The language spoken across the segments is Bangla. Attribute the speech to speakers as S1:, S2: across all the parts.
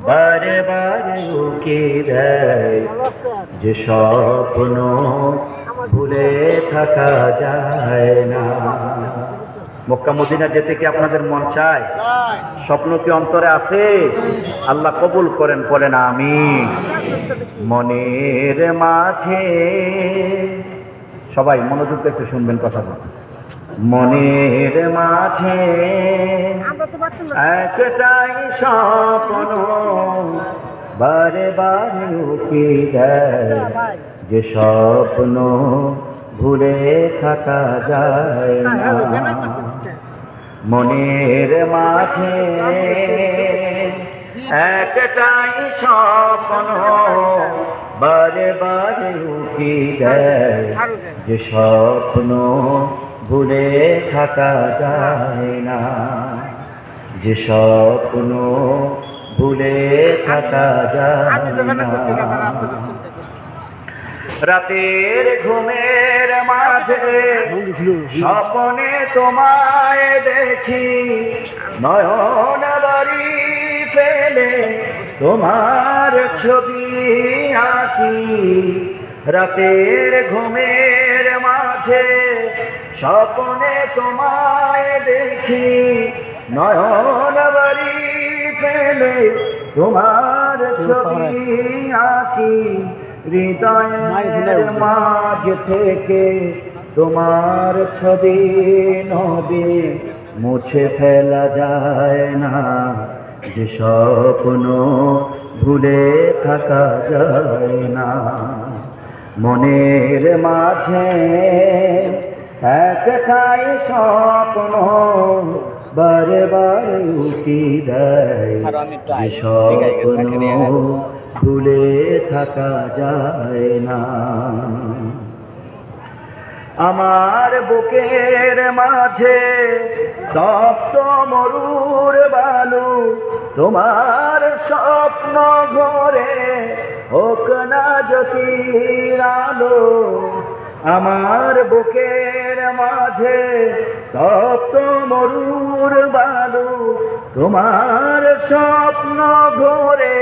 S1: বারে বারে উকি দেয় যে স্বপ্ন ভুলে থাকা যায় না। মক্কা মদিনা যেতে কি আপনাদের মন চায়? স্বপ্ন কি অন্তরে আছে? আল্লাহ কবুল করেন, বলেন আমিন। মনের মাঝে সবাই মনোযোগ একটু শুনবেন কথাটা। মনের মাঝে একটাই স্বপ্ন বারে বারে উকি দেয় যে স্বপ্ন ভুলে থাকা যায় না। মনের মাঝে একটাই স্বপ্ন বারে বারে উকি দেয় যে স্বপ্ন ভুলে থাকা যায় না, যে স্বপ্ন ভুলে থাকা যায় না। রাতের ঘুমের মাঝে স্বপ্নে তোমায় দেখি, নয়ন বাড়ি ফেলে তোমার ছবি আঁকি। রাতের ঘুমের মাঝে স্বপ্নে তোমায় দেখি, নয়ন বাড়ি ফেলে তোমার ছবি আঁকি। হৃদয়ের মাঝ থেকে তোমার ছবি নবী মুছে ফেলা যায় না, যে স্বপ্ন ভুলে থাকা যায় না। মনের মাঝে একটাই স্বপ্ন বারে বারে উকি দেয় যে স্বপ্ন ভুলে থাকা যায় না। আমার বুকের মাঝে তপ্ত মরুর বালু, তোমার স্বপ্ন ঘরে হোক না জ্যোতির আলো। আমার বুকের মাঝে তপ্ত মরুর বালু, তোমার স্বপ্ন ঘরে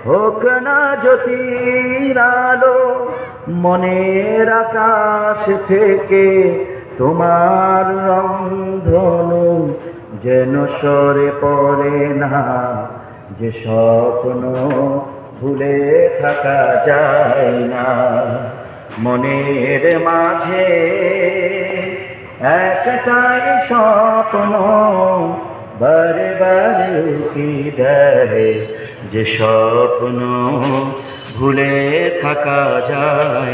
S1: হোক না জ্যোতির আলো। মনের আকাশ থেকে তোমার রংধনু যেন সরে পড়ে না, যে স্বপ্ন ভুলে থাকা যায় না। মনের মাঝে একটাই স্বপ্ন বারে বারে উকি দেয় যে স্বপ্ন ভুলে থাকা যায়।